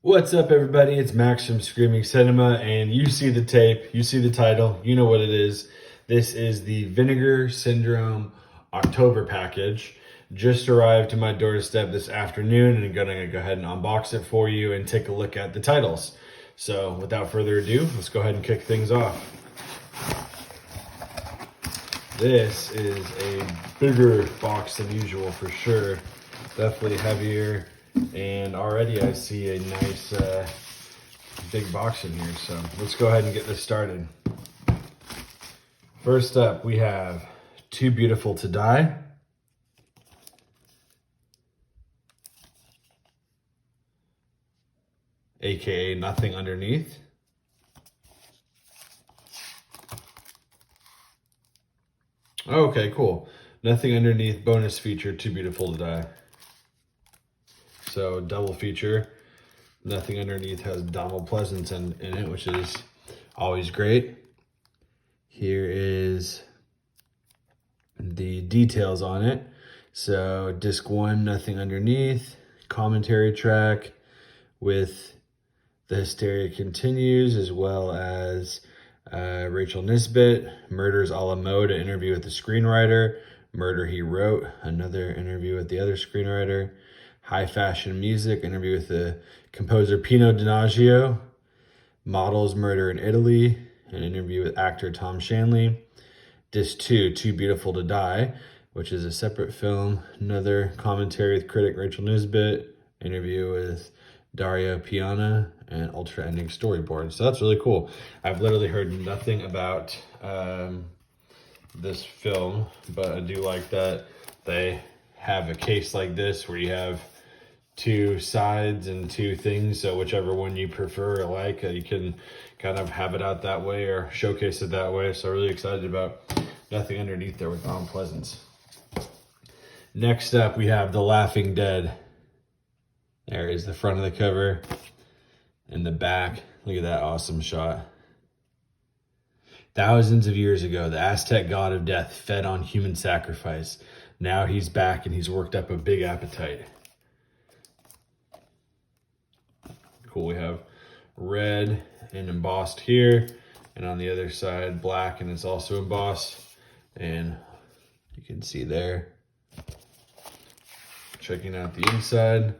What's up, everybody? It's Max from Screaming Cinema, and you see the tape, you see the title, you know what it is. This is the Vinegar Syndrome October package. Just arrived to my doorstep this afternoon, and I'm gonna go ahead and unbox it for you and take a look at the titles. So without further ado, let's go ahead and kick things off. This is a bigger box than usual for sure. Definitely heavier. And already I see a nice big box in here. So let's go ahead and get this started. First up, we have Too Beautiful to Die. AKA Nothing Underneath. Okay, cool. Nothing Underneath bonus feature, Too Beautiful to Die. So double feature. Nothing Underneath has Donald Pleasance in it, which is always great. Here is the details on it. So disc 1, Nothing Underneath, commentary track with The Hysteria Continues, as well as Rachel Nisbet, Murders a la Mode, an interview with the screenwriter, Murder He Wrote, another interview with the other screenwriter, High Fashion Music, interview with the composer Pino Donaggio, Models Murder in Italy, an interview with actor Tom Shanley, Disc 2, Too Beautiful to Die, which is a separate film, another commentary with critic Rachel Nisbet, interview with Dario Piana, and Ultra Ending Storyboard. So that's really cool. I've literally heard nothing about this film, but I do like that they have a case like this where you have two sides and two things, so whichever one you prefer or like, you can kind of have it out that way or showcase it that way. So really excited about Nothing Underneath there with Donald Pleasance. Next up, we have The Laughing Dead. There is the front of the cover and the back. Look at that awesome shot. Thousands of years ago, the Aztec god of death fed on human sacrifice. Now he's back and he's worked up a big appetite. Cool, we have red and embossed here, and on the other side black, and it's also embossed, and you can see there. Checking out the inside,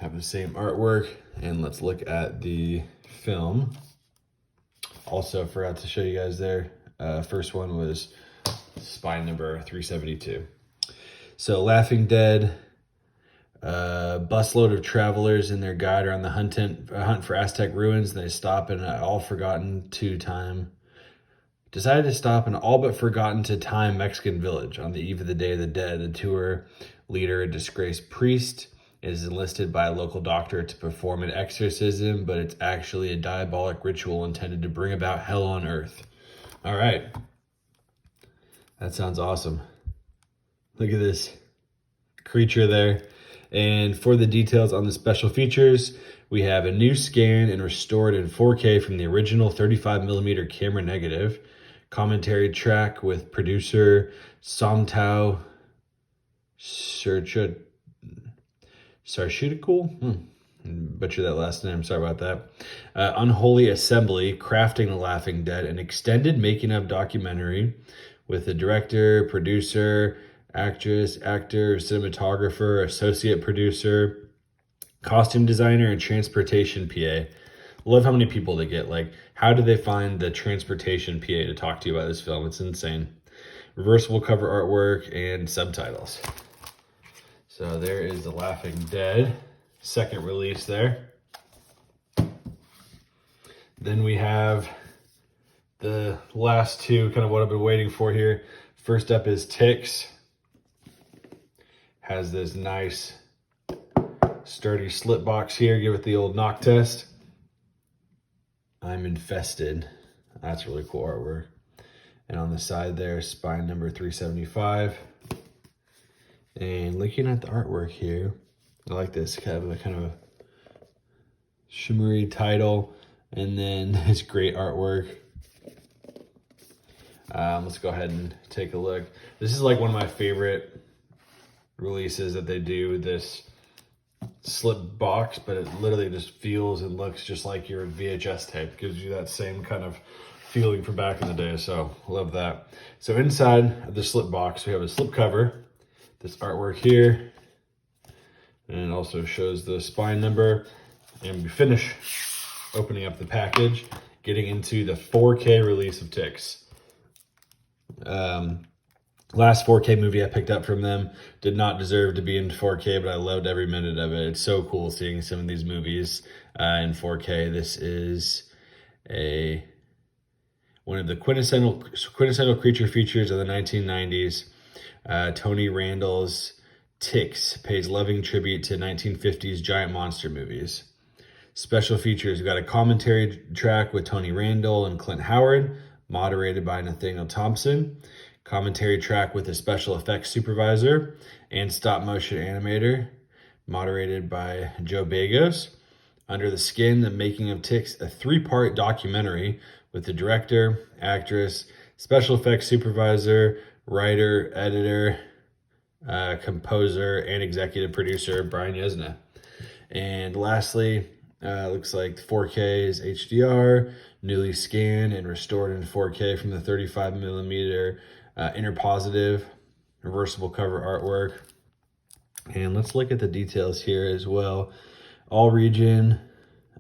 have the same artwork, and let's look at the film. Also forgot to show you guys there, first one was spine number 372. So Laughing Dead, busload of travelers and their guide are on the hunt for Aztec ruins, and they stop in an decided to stop in an all but forgotten to time Mexican village. On the eve of the Day of the Dead, the tour leader, a disgraced priest, is enlisted by a local doctor to perform an exorcism, but it's actually a diabolic ritual intended to bring about hell on earth. All right. That sounds awesome. Look at this creature there. And for the details on the special features, we have a new scan and restored in 4K from the original 35mm camera negative, commentary track with producer Somtao Sarshutical. Butcher that last name, sorry about that. Unholy Assembly, Crafting the Laughing Dead, an extended making-of documentary with the director, producer, actress, actor, cinematographer, associate producer, costume designer, and transportation PA. Love how many people they get. Like, how do they find the transportation PA to talk to you about this film? It's insane. Reversible cover artwork and subtitles. So there is The Laughing Dead, second release there. Then we have the last two, kind of what I've been waiting for here. First up is Ticks. Has this nice sturdy slip box here. Give it the old knock test. I'm Infested. That's really cool artwork. And on the side there, spine number 375. And looking at the artwork here, I like this kind of shimmery title, and then this great artwork. Let's go ahead and take a look. This is like one of my favorite releases that they do, this slip box, but it literally just feels and looks just like your VHS tape. Gives you that same kind of feeling from back in the day. So love that. So inside of the slip box, we have a slip cover, this artwork here, and it also shows the spine number. And we finish opening up the package, getting into the 4K release of Ticks. Last 4K movie I picked up from them did not deserve to be in 4K, but I loved every minute of it. It's so cool seeing some of these movies in 4K. This is one of the quintessential creature features of the 1990s. Tony Randall's Ticks pays loving tribute to 1950s giant monster movies. Special features, we got a commentary track with Tony Randall and Clint Howard, moderated by Nathaniel Thompson. Commentary track with a special effects supervisor and stop motion animator, moderated by Joe Bagos. Under the Skin, the Making of Ticks, a 3-part documentary with the director, actress, special effects supervisor, writer, editor, composer, and executive producer Brian Yesna. And lastly, looks like 4K is HDR, newly scanned and restored in 4K from the 35mm interpositive reversible cover artwork. And let's look at the details here as well. All region,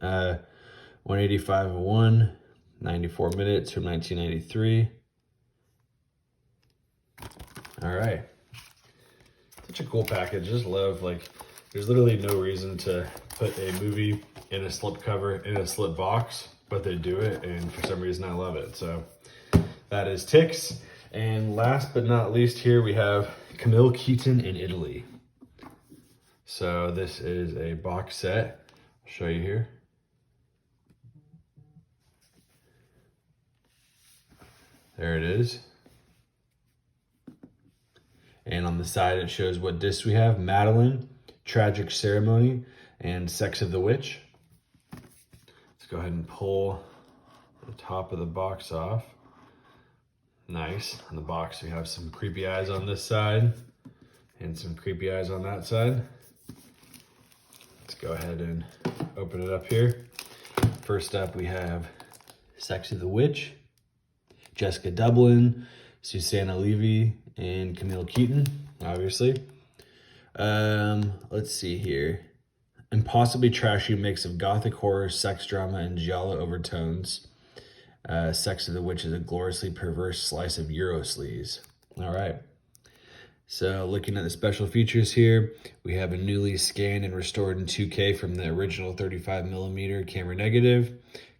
185/1, 94 minutes from 1993. All right. Such a cool package. Just love, like, there's literally no reason to put a movie in a slip cover in a slip box, but they do it, and for some reason I love it. So that is Ticks. And last but not least, here we have Camille Keaton in Italy. So this is a box set. I'll show you here. There it is. And on the side, it shows what discs we have: Madeline, Tragic Ceremony, and Sex of the Witch. Let's go ahead and pull the top of the box off. Nice. On the box, we have some creepy eyes on this side and some creepy eyes on that side. Let's go ahead and open it up here. First up, we have Sex of the Witch, Jessica Dublin, Susanna Levy, and Camille Keaton, obviously. Let's see here. Impossibly trashy mix of gothic horror, sex drama, and giallo overtones. Sex of the Witch is a gloriously perverse slice of Euro sleaze. All right. So looking at the special features here, we have a newly scanned and restored in 2K from the original 35mm camera negative.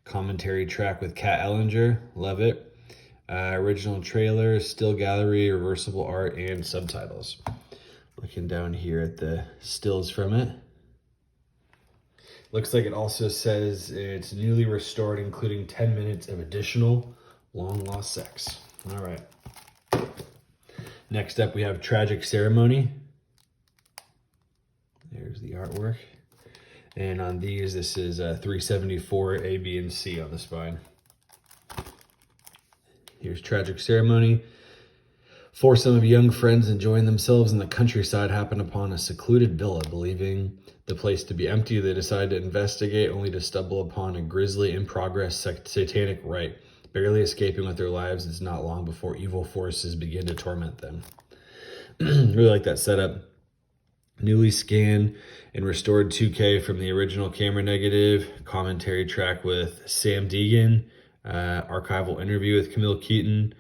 Commentary track with Kat Ellinger. Love it. Original trailer, still gallery, reversible art, and subtitles. Looking down here at the stills from it. Looks like it also says it's newly restored, including 10 minutes of additional long-lost sex. All right. Next up, we have Tragic Ceremony. There's the artwork. And on these, this is 374 A, B, and C on the spine. Here's Tragic Ceremony. Foursome of young friends enjoying themselves in the countryside happen upon a secluded villa. Believing the place to be empty, they decide to investigate, only to stumble upon a grisly, in-progress satanic rite. Barely escaping with their lives, it's not long before evil forces begin to torment them. Really like that setup. Newly scanned and restored 2K from the original camera negative. Commentary track with Sam Deegan. Archival interview with Camille Keaton.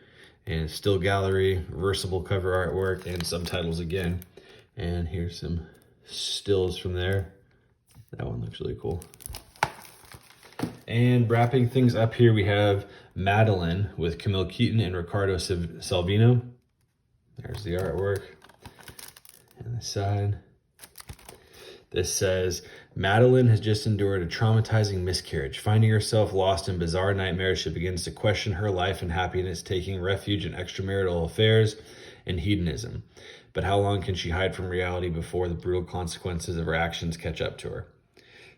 And still gallery, reversible cover artwork, and subtitles again. And here's some stills from there. That one looks really cool. And wrapping things up here, we have Madeline with Camille Keaton and Ricardo Salvino. There's the artwork. And the side. This says, Madeline has just endured a traumatizing miscarriage. Finding herself lost in bizarre nightmares, she begins to question her life and happiness, taking refuge in extramarital affairs and hedonism. But how long can she hide from reality before the brutal consequences of her actions catch up to her?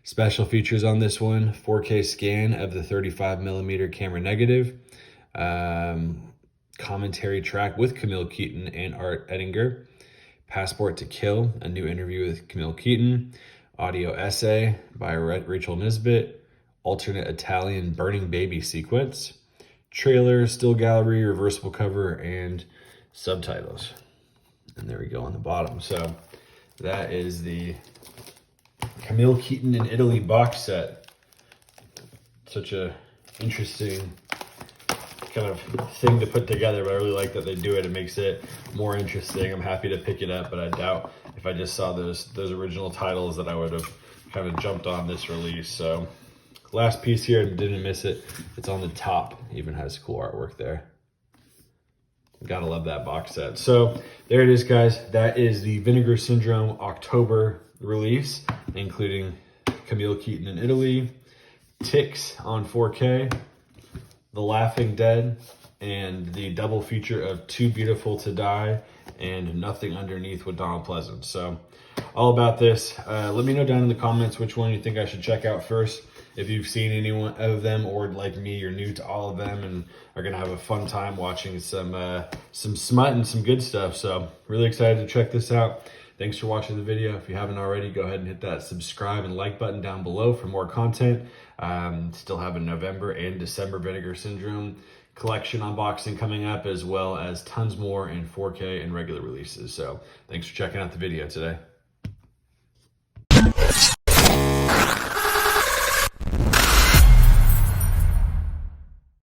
Special features on this one: 4K scan of the 35mm camera negative, commentary track with Camille Keaton and Art Ettinger, Passport to Kill, a new interview with Camille Keaton, Audio Essay by Rachel Nisbet, alternate Italian Burning Baby sequence, trailer, still gallery, reversible cover, and subtitles. And there we go on the bottom. So that is the Camille Keaton in Italy box set. Such a interesting kind of thing to put together, but I really like that they do it. It makes it more interesting. I'm happy to pick it up, but I doubt if I just saw those original titles that I would have kind of jumped on this release. So last piece here, I didn't miss it. It's on the top, even has cool artwork there. Gotta love that box set. So there it is, guys. That is the Vinegar Syndrome October release, including Camille Keaton in Italy, Ticks on 4K, The Laughing Dead, and the double feature of Too Beautiful to Die and Nothing Underneath with Donald Pleasence. So all about this. Let me know down in the comments which one you think I should check out first. If you've seen any one of them, or like me, you're new to all of them and are gonna have a fun time watching some smut and some good stuff. So really excited to check this out. Thanks for watching the video. If you haven't already, go ahead and hit that subscribe and like button down below for more content. Still have a November and December Vinegar Syndrome collection unboxing coming up, as well as tons more in 4K and regular releases. So thanks for checking out the video today.